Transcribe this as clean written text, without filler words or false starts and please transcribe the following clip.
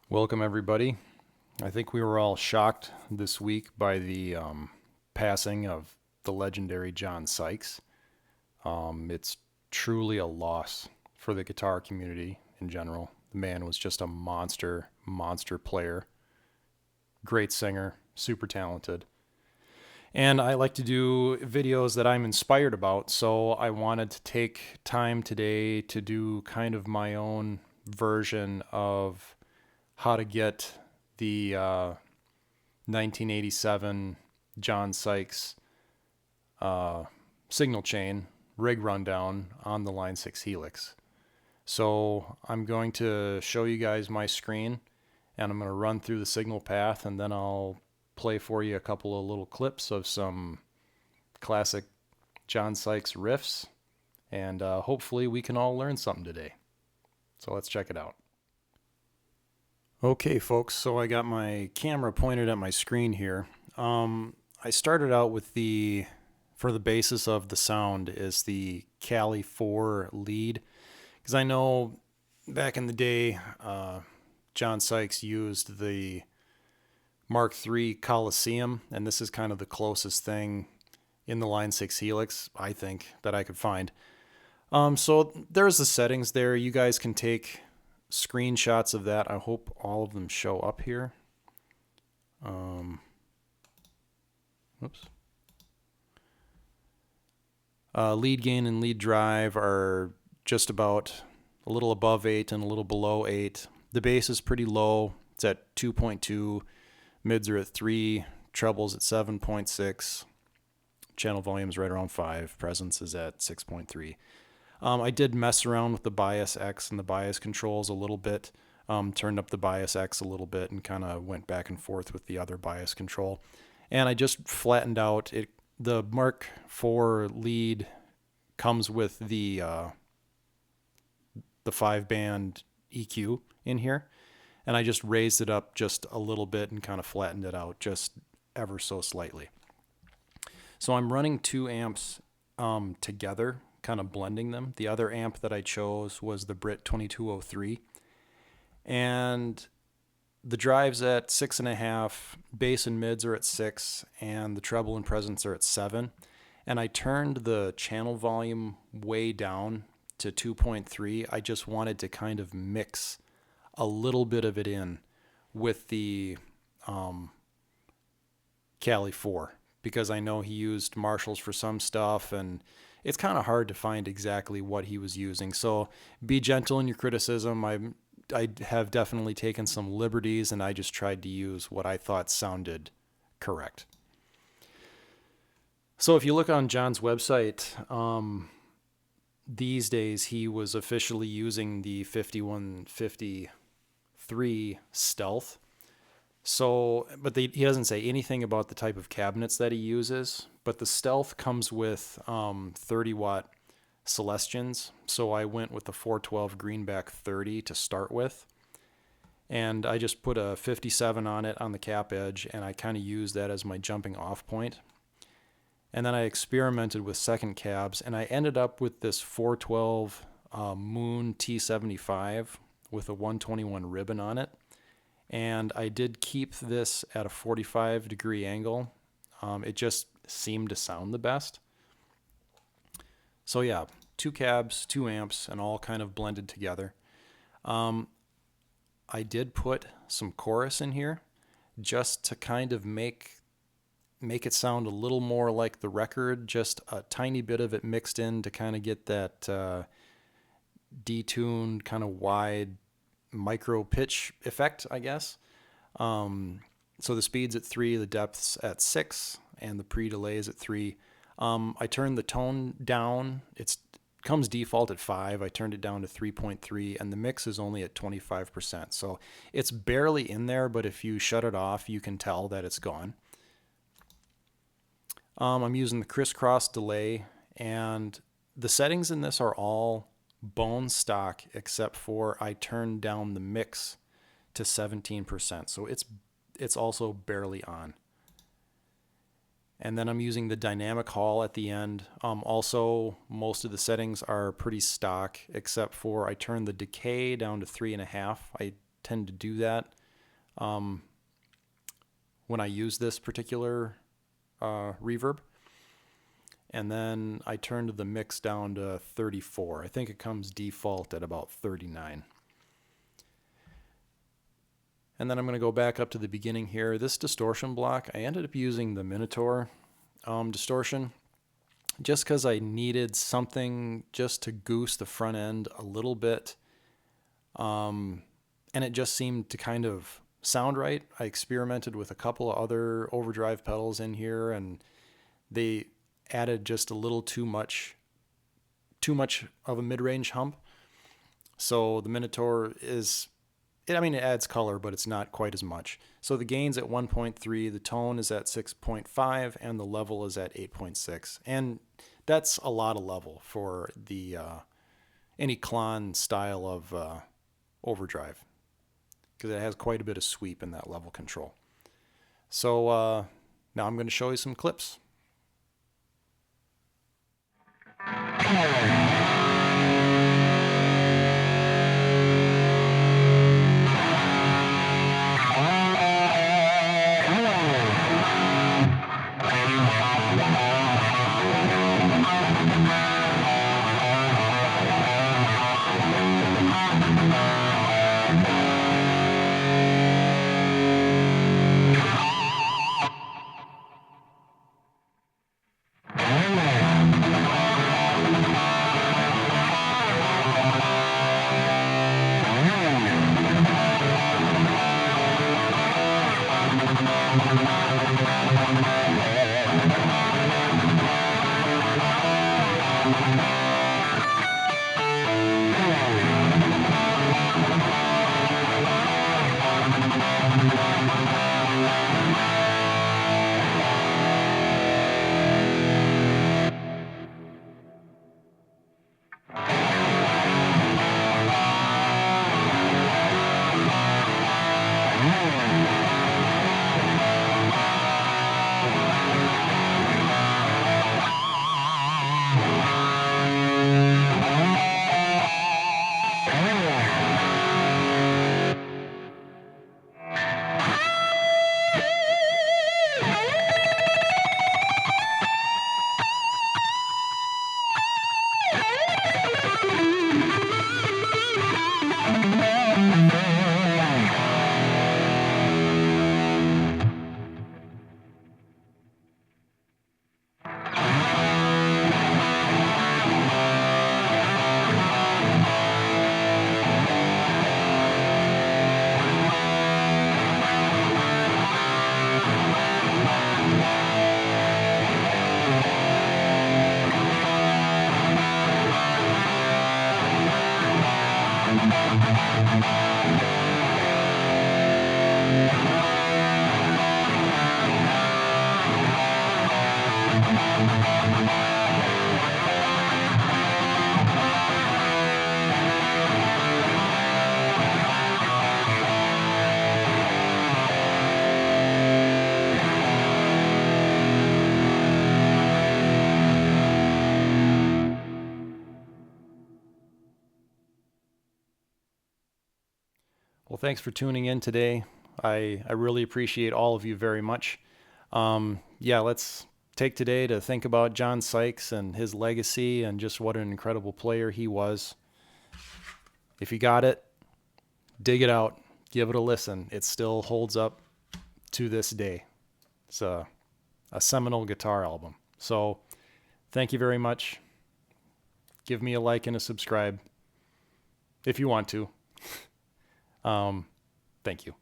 Welcome, everybody. I think we were all shocked this week by the passing of the legendary John Sykes. It's truly a loss for the guitar community in general. The man was just a monster, monster player, great singer, super talented. And I like to do videos that I'm inspired about, so I wanted to take time today to do kind of my own version of how to get the 1987 John Sykes signal chain rig rundown on the Line 6 Helix. So I'm going to show you guys my screen, and I'm going to run through the signal path, and then I'll play for you a couple of little clips of some classic John Sykes riffs, and hopefully we can all learn something today. So let's check it out. Okay, folks, so I got my camera pointed at my screen here. I started out with for the basis of the sound is the Cali 4 lead, because I know back in the day, John Sykes used the Mark III Coliseum, and this is kind of the closest thing in the Line 6 Helix, I think, that I could find. So there's the settings there. You guys can take screenshots of that. I hope all of them show up here. Oops. Lead gain and lead drive are just about a little above 8 and a little below 8. The bass is pretty low. It's at 2.2. Mids are at 3. Trebles at 7.6. Channel volume's right around 5. Presence is at 6.3. I did mess around with the bias X and the bias controls a little bit. Turned up the bias X a little bit and kind of went back and forth with the other bias control. And I just flattened out it. The Mark IV lead comes with the 5-band EQ in here, and I just raised it up just a little bit and kind of flattened it out just ever so slightly. So I'm running 2 amps together, kind of blending them. The other amp that I chose was the Brit 2203, and the drive's at 6.5, bass and mids are at 6, and the treble and presence are at 7. And I turned the channel volume way down to 2.3. I just wanted to kind of mix a little bit of it in with the Cali 4, because I know he used Marshalls for some stuff, and it's kind of hard to find exactly what he was using. So be gentle in your criticism. I have definitely taken some liberties, and I just tried to use what I thought sounded correct. So if you look on John's website, these days he was officially using the 5153 Stealth. So, but he doesn't say anything about the type of cabinets that he uses, but the Stealth comes with 30-watt Celestians, so I went with the 412 Greenback 30 to start with, and I just put a 57 on it on the cap edge, and I kind of used that as my jumping off point. And then I experimented with second cabs, and I ended up with this 412 Moon T75 with a 121 ribbon on it, and I did keep this at a 45-degree angle. It just seemed to sound the best. So yeah, 2 cabs, 2 amps, and all kind of blended together. I did put some chorus in here just to kind of make it sound a little more like the record, just a tiny bit of it mixed in to kind of get that detuned, kind of wide micro pitch effect, I guess. So the speed's at 3, the depth's at 6, and the pre-delay is at 3. I turned the tone down. It comes default at 5. I turned it down to 3.3, and the mix is only at 25%. So it's barely in there, but if you shut it off, you can tell that it's gone. I'm using the crisscross delay, and the settings in this are all bone stock except for I turned down the mix to 17%. So it's also barely on. And then I'm using the dynamic hall at the end. Also, most of the settings are pretty stock, except for I turned the decay down to 3.5. I tend to do that when I use this particular reverb. And then I turned the mix down to 34. I think it comes default at about 39. And then I'm going to go back up to the beginning here. This distortion block, I ended up using the Minotaur distortion just because I needed something just to goose the front end a little bit. And it just seemed to kind of sound right. I experimented with a couple of other overdrive pedals in here, and they added just a little too much of a mid-range hump. So the Minotaur is, I mean, it adds color, but it's not quite as much. So the gain's at 1.3, the tone is at 6.5, and the level is at 8.6. And that's a lot of level for the any Klon style of overdrive, because it has quite a bit of sweep in that level control. So now I'm going to show you some clips. Well, thanks for tuning in today. I really appreciate all of you very much. Yeah, let's take today to think about John Sykes and his legacy and just what an incredible player he was. If you got it, dig it out, give it a listen. It still holds up to this day. It's a seminal guitar album. So thank you very much. Give me a like and a subscribe if you want to. Thank you.